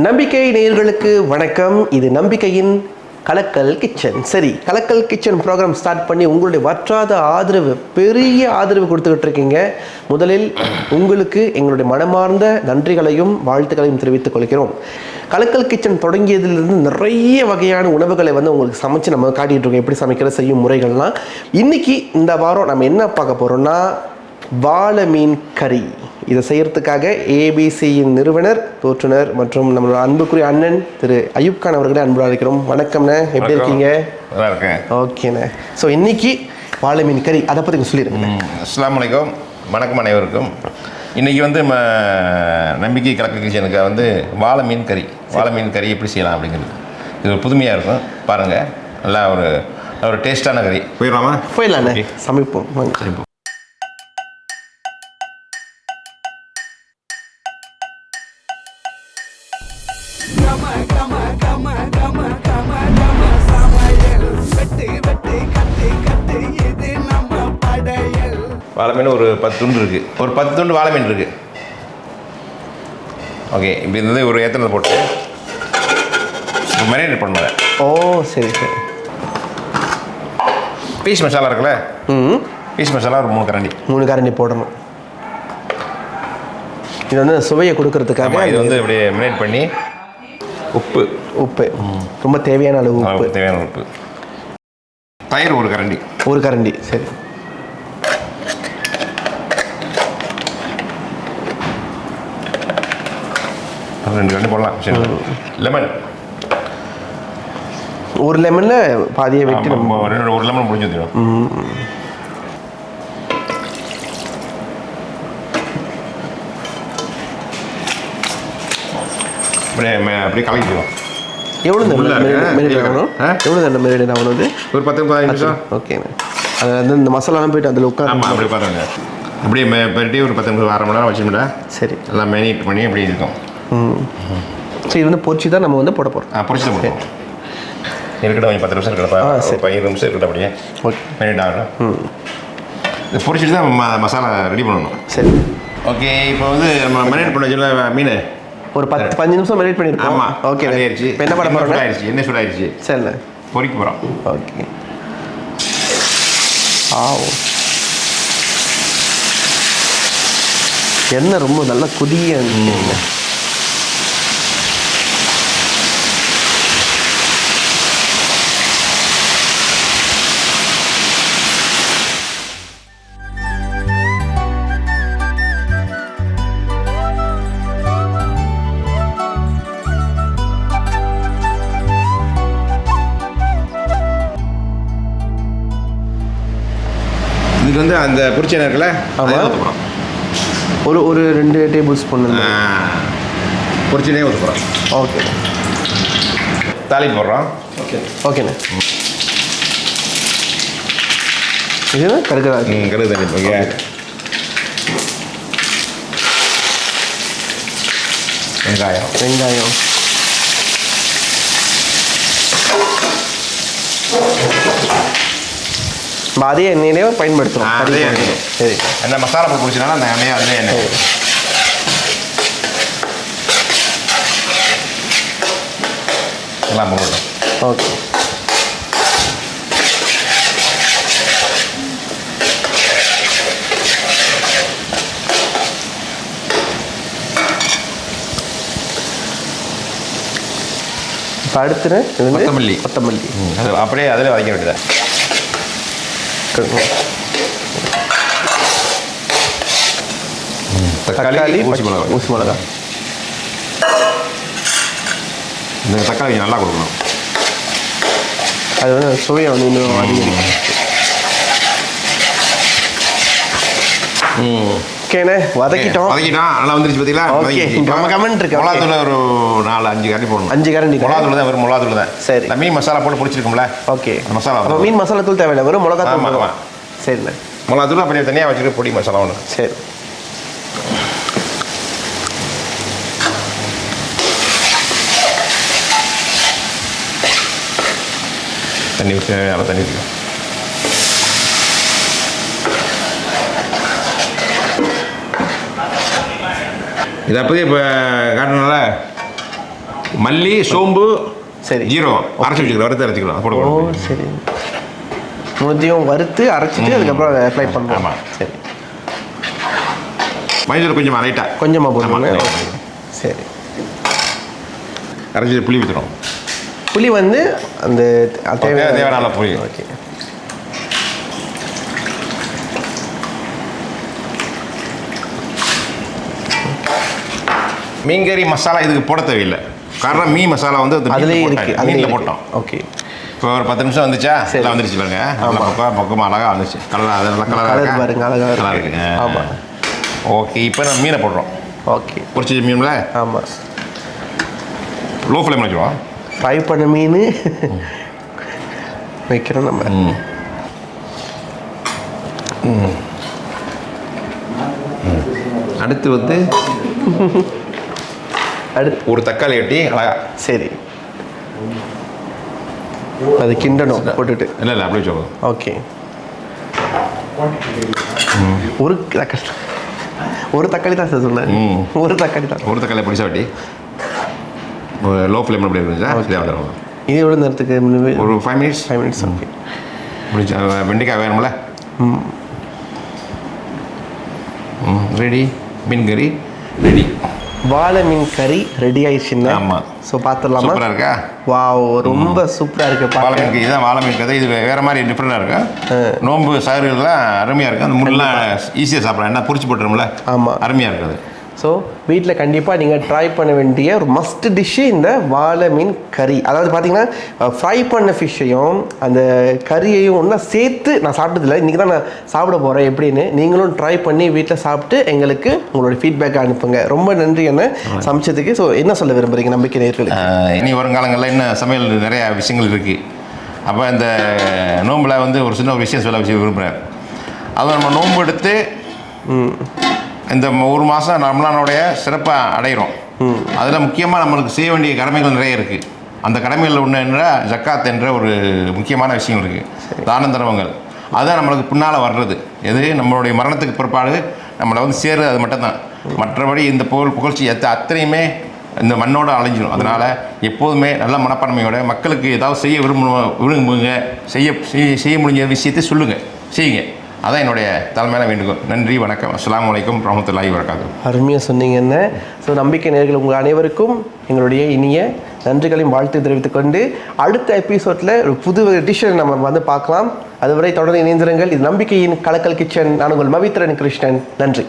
நம்பிக்கை நேயர்களுக்கு வணக்கம். இது நம்பிக்கையின் கலக்கல் கிச்சன். சரி, கலக்கல் கிச்சன் ப்ரோக்ராம் ஸ்டார்ட் பண்ணி உங்களுடைய வற்றாத ஆதரவு, பெரிய ஆதரவு கொடுத்துக்கிட்டு இருக்கீங்க. முதலில் உங்களுக்கு எங்களுடைய மனமார்ந்த நன்றிகளையும் வாழ்த்துக்களையும் தெரிவித்துக் கொள்கிறோம். கலக்கல் கிச்சன் தொடங்கியதிலிருந்து நிறைய வகையான உணவுகளை உங்களுக்கு சமைச்சு நம்ம காட்டிகிட்டு இருக்கோம், எப்படி சமைக்கிற செய்யும் முறைகள்லாம். இன்னைக்கு இந்த வாரம் நம்ம என்ன பார்க்க போகிறோம்னா வாழை மீன் கறி. இதை செய்யறதுக்காக ஏபிசியின் நிறுவனர், தோற்றுனர் மற்றும் நம்மளோட அன்புக்குரிய அண்ணன் திரு அயூப் கான் அவர்களை அன்புடன் இருக்கிறோம். வணக்கம்ண்ணே, எப்படி இருக்கீங்க? நல்லா இருக்கேன். ஓகேண்ணே. ஸோ இன்னைக்கு வாழை மீன் கறி, அதை பற்றி சொல்லிடுங்க. அஸ்ஸலாமு அலைக்கும், வணக்கம் அனைவருக்கும். இன்றைக்கி நம்பிக்கை கலக்கல் கிச்சனுக்கு வாழை மீன் கறி எப்படி செய்யலாம் அப்படிங்கிறது இது ஒரு புதுமையாக இருக்கும். பாருங்கள், நல்லா ஒரு டேஸ்டான கறி. போயிடலாண்ணே, சமைப்போம். சமைப்போம். வாழை மீன் ஒரு 10 துண்டு இருக்குது. ஒரு 10 துண்டு வாழை மீன் இருக்குது. ஓகே, இப்போ இது ஒரு ஏத்தனை போட்டு மேரினேட் பண்ணுவேன். ஓ சரி சரி. பீஸ் மசாலா இருக்குல்ல, பீஸ் மசாலா ஒரு 3 கரண்டி போடணும். இது சுவையை கொடுக்கறதுக்காக இது இப்படி மேரினேட் பண்ணி உப்பு ரொம்ப தேவையான அளவு உப்பு, தயிர் ஒரு கரண்டி. சரி, ரெண்டு கரண்டி போடலாம். லெமன், ஒரு லெமனில் பாதியை வெட்டி ஒரு லெமன் முடிஞ்சு வந்துடும். அப்படியே கலக்கிடுவோம். எவ்வளோ மேரினேட் ஆகணும்? ஒரு 10-15 நிமிஷம். ஓகேண்ணே. அது இந்த மசாலாலாம் போய்ட்டு அதில் உட்காந்து. ஆமாம், அப்படி பார்த்தாங்க. அப்படியே பெரட்டி ஒரு 10 நிமிஷம், 1/2 மணி நேரம் வச்சுட்டா சரி, எல்லாம் மேரினேட் பண்ணி அப்படி இருக்கும். சரி, இது பொரிச்சு தான் நம்ம போட போகிறோம். பொரிச்சு தான் போடுவோம். இருக்கட்டும், கொஞ்சம் 10 நிமிஷம் இருக்கட்டும். 15 நிமிஷம் இருக்கட்டும். அப்படியே மேரினேட் ஆகணும். இது பொரிச்சிட்டு தான் மசாலா ரெடி பண்ணணும். சரி, ஓகே. இப்போ நம்ம மேரினேட் பண்ண வச்சுல மீன் ஒரு 10-15 நிமிஷம் மேரினேட் பண்ணியிருக்கோம். ஆமாம், ஓகே. ஆயிடுச்சு. என்ன பண்ண போகிறோம்? என்ன சூடாயிடுச்சு. சரிண்ணே, பொரிக்க போகிறோம். ஓகே. எண்ணெய் ரொம்ப நல்லா கொதிய. இதுக்கு அந்த பொரிச்ச எண்ணெய் இருக்குல்ல, ஒரு 2 டேபிள் ஸ்பூன் பொரிச்ச எண்ணெய் ஊற்ற போகிறோம். ஓகே, தாளி போடுறோம். ஓகேண்ணே. இதுனா கடுகு தண்ணி. ஓகே, வெங்காயம் அதே எண்ணெயிலே பயன்படுத்தணும். அதே எண்ணெய். சரி, என்ன மசாலா போட்டு பிடிச்சனால அந்த எண்ணெய் அதே எண்ணெய். எல்லாம் போடணும். ஓகே. இப்போ அடுத்து கொத்தமல்லி. அப்படியே அதில் வதக்க வேண்டியதா. தக்காளி, ஊசி மிளகா. இந்த தக்காளி நல்லா கொடுக்கணும். அது சுவையை இன்னும் அதிகம். ஓகேண்ணே, வதக்கிட்டோம். நல்லா வந்துருச்சு. பார்த்தீங்களா? கமெண்ட் இருக்கு. மிளகாத்தூள் ஒரு 4-5 கரண்டி போடணும். 5 கரண்டி மிளகாத்தூள் தான், வெறும் மிளகாத்தூள் தான். சரி, மீன் மசாலா போட்டு பிடிச்சிருக்கோம்ல. ஓகே, மசாலா மீன் மசாலா தூள் தேவையில்லை, வெறும் மிளகாத்தூள். சரிண்ணே, மிளகாத்தூள் அப்படியே தனியாக வச்சுட்டு பொடி மசாலா ஒன்று. சரி, தண்ணி ஊற்றி நல்லா தண்ணி ஊற்றிக்கும். இது அப்போதே இப்போ காட்டணும்ல. மல்லி, சோம்பு, சரி. ஜீரகம் அரைச்சி வச்சுக்கலாம், வறுத்து அரைச்சிக்கலாம். ஓ போட்டு சரி. மூணுத்தையும் வறுத்து அரைச்சிட்டு அதுக்கப்புறம் அப்ளை பண்ணுவோம். ஆமாம். சரி. மஞ்சள் கொஞ்சம் லைட்டாக கொஞ்சமாக போடுவோம். சரி. அரைச்சி புளி ஊற்றுறோம். புளி வந்து அந்த தேவையான புளி. ஓகே. மீன்கறி மசாலா இதுக்கு போட தேவையில்லை. காரணம் மீன் மசாலா வந்து அதுலேயே இருக்கு, மீனில் போட்டோம். ஓகே. இப்போ ஒரு 10 நிமிஷம் வந்துச்சா, எல்லாம் வந்துருச்சு பாருங்க. பக்கம் அழகாக வந்துச்சு. கலராக அது நல்லா கலர் பாருங்க, அழகாக நல்லா இருக்குங்க. ஆமாம். ஓகே, இப்போ நம்ம மீனை போடுறோம். ஓகே. பொரிச்ச மீனில் ஆமாம். லோ ஃப்ளேம் வச்சுருவோம். ஃப்ரை பண்ண மீன் வைக்கிறோம் நம்ம. அடுத்து வந்து ஒரு தக்காளி வெட்டி அழகா. சரி. அது கிண்டணும் போட்டுட்டு. இல்லை அப்படியே வச்சுக்கோங்க. ஓகே. ஒரு தக்காளி தான் சார் சொன்னேன். ஒரு தக்காளி தான். ஒரு தக்காளி பிடிச்சா வெட்டி லோ ஃப்ளேமில் அப்படி இருந்துச்சா. இது எவ்வளோ நேரத்துக்கு? ஒரு 5 மினிட்ஸ். 5 மினிட்ஸ். ஓகே. முடிச்சா வெண்டைக்காய் வேணும்ல. ரெடி. மீன் கறி ரெடி. வாழை மீன் கறி ரெடி ஆயிடுச்சுன்னா. ஆமாம். ஸோ பார்த்துடலாமா? சூப்பராக இருக்கா? வாவ், ரொம்ப சூப்பராக இருக்குது. வாழை மீன் இதுதான் வாழை மீன் கதை. இது வேறு மாதிரி டிஃப்ரெண்ட்டாக இருக்கும். நோம்பு சாறுலாம் அருமையாக இருக்கும். அந்த முள்ளெலாம் ஈஸியாக சாப்பிட்லாம். என்ன பொரிச்சு போட்டுரும்ல. ஆமாம், அருமையாக இருக்குது. ஸோ வீட்டில் கண்டிப்பாக நீங்கள் ட்ரை பண்ண வேண்டிய ஒரு மஸ்ட் டிஷ்ஷு இந்த வாழை மீன் கறி. அதாவது பார்த்தீங்கன்னா ஃப்ரை பண்ண ஃபிஷ்ஷையும் அந்த கறியையும் ஒன்றா சேர்த்து நான் சாப்பிட்டதில்லை. இன்றைக்கி தான் நான் சாப்பிட போகிறேன் எப்படின்னு. நீங்களும் ட்ரை பண்ணி வீட்டில் சாப்பிட்டு எங்களுக்கு உங்களோட ஃபீட்பேக்கை அனுப்புங்க. ரொம்ப நன்றி என்ன சமைச்சதுக்கு. ஸோ என்ன சொல்ல விரும்புகிறீங்க நம்பிக்கை நேயர்களுக்கு? இனி வருங்காலங்களில் இன்னும் சமையல் நிறையா விஷயங்கள் இருக்குது. அப்போ இந்த நோம்பில் வந்து ஒரு சின்ன ஒரு விஷயம் சொல்ல விரும்புகிறேன். அதை நம்ம நோன்பு எடுத்து இந்த ஒரு மாதம் நம்மளானுடைய சிறப்பை அடைகிறோம். அதில் முக்கியமாக நம்மளுக்கு செய்ய வேண்டிய கடமைகள் நிறைய இருக்குது. அந்த கடமைகளில் ஒன்று என்ற ஜக்காத் என்ற ஒரு முக்கியமான விஷயம் இருக்குது. தான தர்மங்கள் அதுதான் நம்மளுக்கு பின்னால் வர்றது. எது நம்மளுடைய மரணத்துக்கு பிற்பாடு நம்மளை வந்து சேருது, அது மட்டும்தான். மற்றபடி இந்த புகழ்ச்சி அத்தனையுமே இந்த மண்ணோடு அழிஞ்சிடும். அதனால் எப்போதுமே நல்ல மனப்பான்மையோட மக்களுக்கு ஏதாவது செய்ய விரும்புங்க, செய்ய முடிஞ்ச விஷயத்தை சொல்லுங்கள், செய்யுங்க. அதான் என்னுடைய தலைமையான வேண்டுகோள். நன்றி, வணக்கம். அஸ்ஸலாமு அலைக்கும் வரஹ்மத்துல்லாஹி வபரகாத்துஹு. அருமையாக சொன்னீங்க என்ன. ஸோ நம்பிக்கை நேயர்கள் உங்கள் அனைவருக்கும் எங்களுடைய இனிய நன்றிகளையும் வாழ்த்து தெரிவித்துக் கொண்டு அடுத்த எபிசோடில் ஒரு புது டிஷ்ஷை நம்ம வந்து பார்க்கலாம். அதுவரை தொடர்ந்து இணைந்திருங்கள். இது நம்பிக்கையின் கலக்கல் கிச்சன். நான் உங்கள் மவித்ரன் கிருஷ்ணன். நன்றி.